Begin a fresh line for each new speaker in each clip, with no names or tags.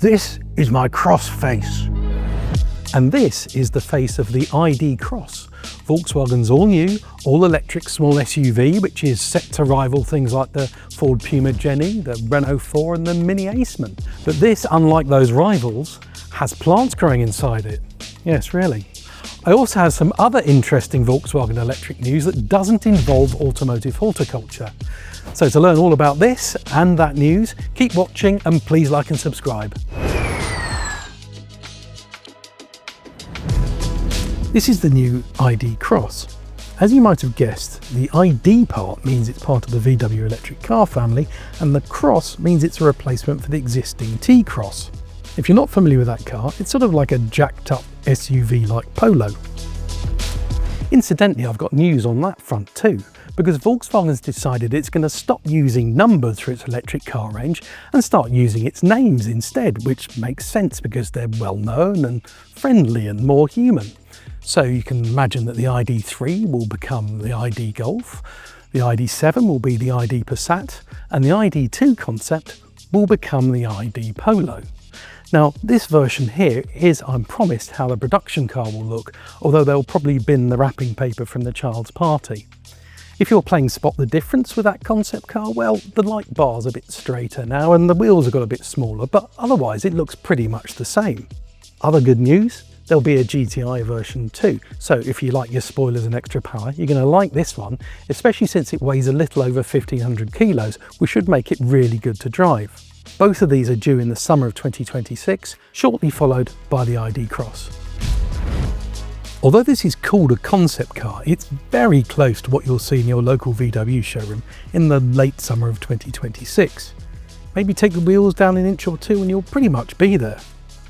This is my Cross face. And this is the face of the ID.Cross, Volkswagen's all-new, all-electric small SUV, which is set to rival things like the Ford Puma Jenny, the Renault 4 and the Mini Aceman. But this, unlike those rivals, has plants growing inside it. Yes, really. I also have some other interesting Volkswagen electric news that doesn't involve automotive horticulture. So to learn all about this and that news, keep watching and please like and subscribe. This is the new ID.Cross. As you might have guessed, the ID part means it's part of the VW electric car family, and the Cross means it's a replacement for the existing T-Cross. If you're not familiar with that car, it's sort of like a jacked up SUV like Polo. Incidentally, I've got news on that front too, because Volkswagen's decided it's going to stop using numbers for its electric car range and start using its names instead, which makes sense because they're well known and friendly and more human. So you can imagine that the ID.3 will become the ID Golf, the ID.7 will be the ID Passat, and the ID.2 concept will become the id.polo. Now, this version here is, I'm promised, how the production car will look, although they'll probably bin the wrapping paper from the child's party. If you're playing spot the difference with that concept car, well, the light bar's a bit straighter now and the wheels have got a bit smaller, but otherwise it looks pretty much the same. Other good news, there'll be a GTI version too. So if you like your spoilers and extra power, you're going to like this one, especially since it weighs a little over 1,500 kilos, which should make it really good to drive. Both of these are due in the summer of 2026, shortly followed by the ID.Cross. Although this is called a concept car, it's very close to what you'll see in your local VW showroom in the late summer of 2026. Maybe take the wheels down an inch or two and you'll pretty much be there.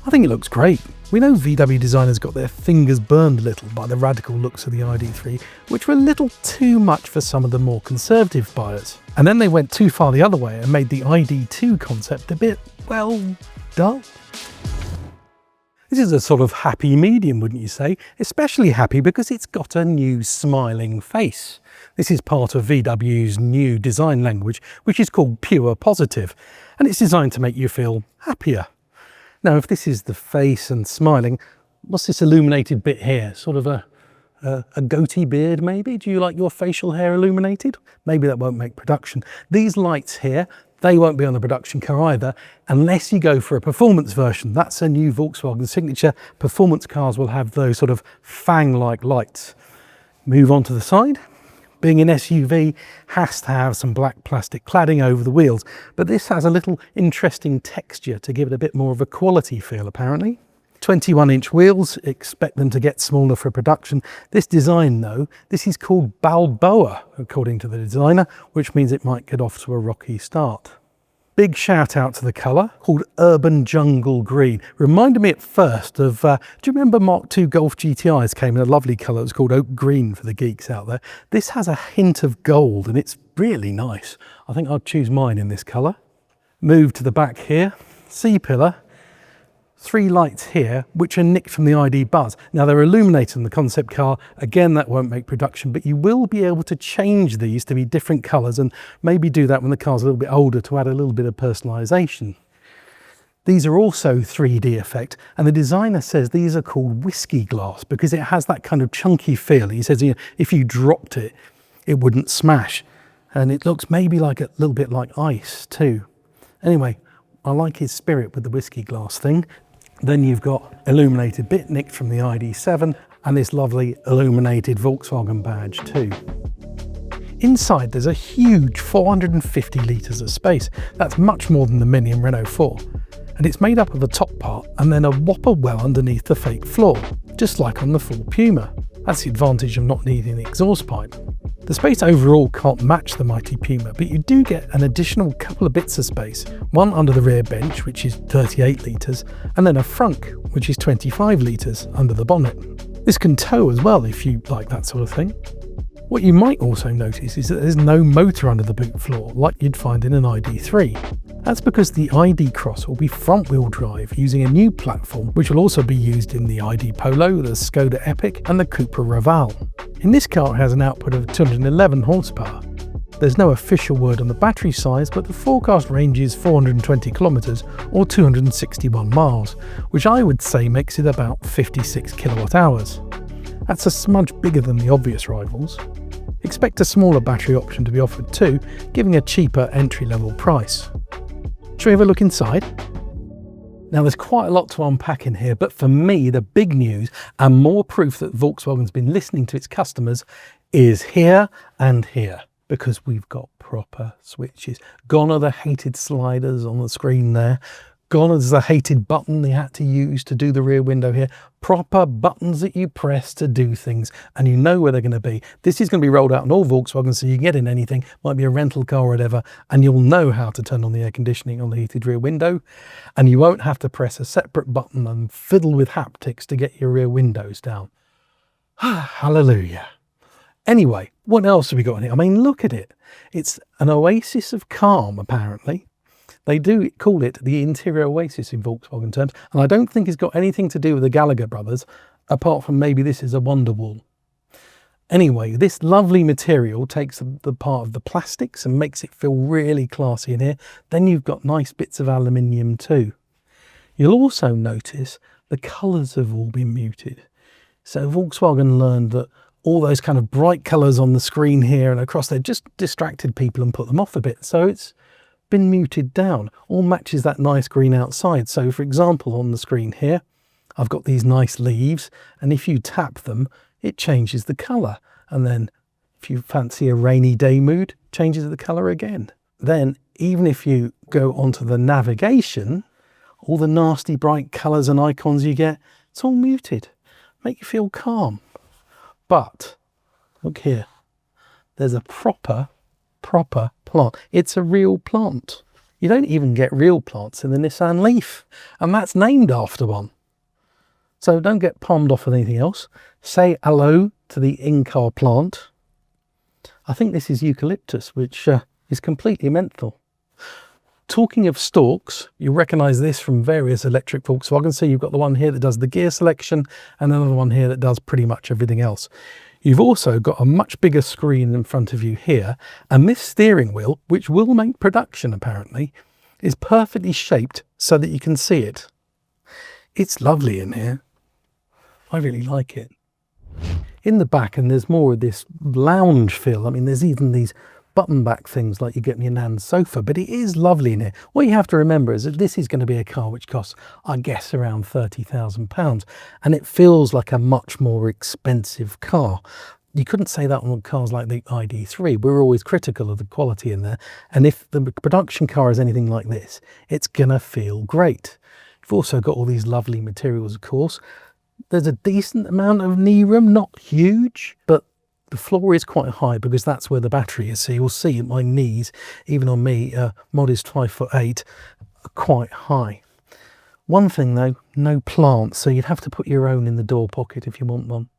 I think it looks great. We know VW designers got their fingers burned a little by the radical looks of the ID.3, which were a little too much for some of the more conservative buyers. And then they went too far the other way and made the ID.2 concept a bit, well, dull. This is a sort of happy medium, wouldn't you say? Especially happy because it's got a new smiling face. This is part of VW's new design language, which is called Pure Positive, and it's designed to make you feel happier. Now, if this is the face and smiling, what's this illuminated bit here? Sort of a goatee beard, maybe? Do you like your facial hair illuminated? Maybe that won't make production. These lights here, they won't be on the production car either, unless you go for a performance version. That's a new Volkswagen signature. Performance cars will have those sort of fang-like lights. Move on to the side. Being an SUV has to have some black plastic cladding over the wheels, but this has a little interesting texture to give it a bit more of a quality feel, apparently. 21-inch wheels, expect them to get smaller for production. This design, though, this is called Balboa, according to the designer, which means it might get off to a rocky start. Big shout out to the colour, called Urban Jungle Green. Reminded me at first of, do you remember Mark II Golf GTIs came in a lovely colour? It was called Oak Green for the geeks out there. This has a hint of gold and it's really nice. I think I'll choose mine in this colour. Move to the back here, C-pillar. 3 lights here, which are nicked from the ID Buzz. Now they're illuminated in the concept car. Again, that won't make production, but you will be able to change these to be different colours and maybe do that when the car's a little bit older to add a little bit of personalisation. These are also 3D effect, and the designer says these are called whiskey glass because it has that kind of chunky feel. He says, you know, if you dropped it, it wouldn't smash. And it looks maybe like a little bit like ice too. Anyway, I like his spirit with the whiskey glass thing. Then you've got illuminated bit nicked from the ID.7 and this lovely illuminated Volkswagen badge too. Inside there's a huge 450 litres of space. That's much more than the Mini and Renault 4. And it's made up of a top part and then a whopper well underneath the fake floor, just like on the Ford Puma. That's the advantage of not needing the exhaust pipe. The space overall can't match the mighty Puma, but you do get an additional couple of bits of space, one under the rear bench, which is 38 litres, and then a Frunk, which is 25 litres under the bonnet. This can tow as well if you like that sort of thing. What you might also notice is that there's no motor under the boot floor like you'd find in an ID.3. That's because the ID.Cross will be front-wheel drive using a new platform which will also be used in the id.polo, the Skoda Epic and the Cupra Raval. In this car it has an output of 211 horsepower. There's no official word on the battery size, but the forecast range is 420 kilometers or 261 miles, which I would say makes it about 56 kilowatt hours. That's a smudge bigger than the obvious rivals. Expect a smaller battery option to be offered too, giving a cheaper entry-level price. Shall we have a look inside? Now there's quite a lot to unpack in here, but for me the big news and more proof that Volkswagen's been listening to its customers is here and here, because we've got proper switches. Gone are the hated sliders on the screen there. Gone is the hated button they had to use to do the rear window here. Proper buttons that you press to do things, and you know where they're going to be. This is going to be rolled out on all Volkswagens, so you can get in anything, might be a rental car or whatever, and you'll know how to turn on the air conditioning on the heated rear window, and you won't have to press a separate button and fiddle with haptics to get your rear windows down. Hallelujah. Anyway, what else have we got in here? I mean, look at it. It's an oasis of calm, apparently. They do call it the interior oasis in Volkswagen terms, and I don't think it's got anything to do with the Gallagher brothers, apart from maybe this is a Wonderwall. Anyway, this lovely material takes the part of the plastics and makes it feel really classy in here. Then you've got nice bits of aluminium too. You'll also notice the colours have all been muted. So Volkswagen learned that all those kind of bright colours on the screen here and across there just distracted people and put them off a bit. So it's been muted down, all matches that nice green outside. So for example, on the screen here, I've got these nice leaves, and if you tap them, it changes the colour. And then if you fancy a rainy day mood, changes the colour again. Then even if you go onto the navigation, all the nasty bright colours and icons you get, it's all muted. Make you feel calm. But look here, there's a proper plant. It's a real plant. You don't even get real plants in the Nissan Leaf, and that's named after one. So don't get palmed off with anything else. Say hello to the in-car plant. I think this is Eucalyptus, which is completely menthol. Talking of stalks, you recognise this from various electric Volkswagens. So you've got the one here that does the gear selection and another one here that does pretty much everything else. You've also got a much bigger screen in front of you here, and this steering wheel, which will make production apparently, is perfectly shaped so that you can see it. It's lovely in here. I really like it. In the back, and there's more of this lounge feel. I mean, there's even these button back things like you get in your nan's sofa, but it is lovely in here. What you have to remember is that this is going to be a car which costs, I guess, around £30,000, and it feels like a much more expensive car. You couldn't say that on cars like the ID.3. We're always critical of the quality in there, and if the production car is anything like this, it's gonna feel great. You've also got all these lovely materials, of course. There's a decent amount of knee room, not huge, but the floor is quite high because that's where the battery is. So you'll see my knees, even on me, modest 5'8", are quite high. One thing though, no plants, so you'd have to put your own in the door pocket if you want one.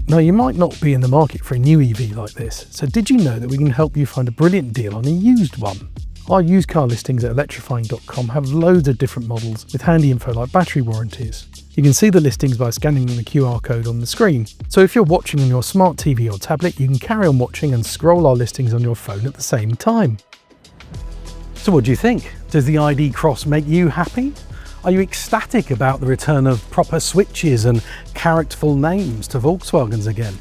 Now you might not be in the market for a new EV like this, so did you know that we can help you find a brilliant deal on a used one? Our used car listings at electrifying.com have loads of different models with handy info like battery warranties. You can see the listings by scanning the QR code on the screen. So if you're watching on your smart TV or tablet, you can carry on watching and scroll our listings on your phone at the same time. So what do you think? Does the ID.Cross make you happy? Are you ecstatic about the return of proper switches and characterful names to Volkswagens again?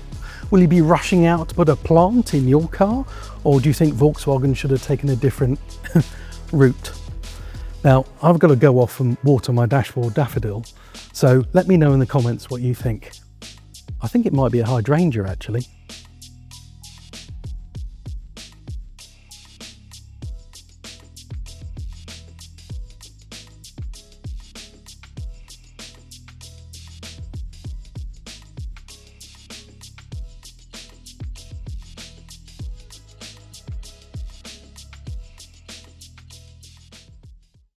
Will you be rushing out to put a plant in your car? Or do you think Volkswagen should have taken a different route? Now, I've got to go off and water my dashboard daffodil, so let me know in the comments what you think. I think it might be a hydrangea actually.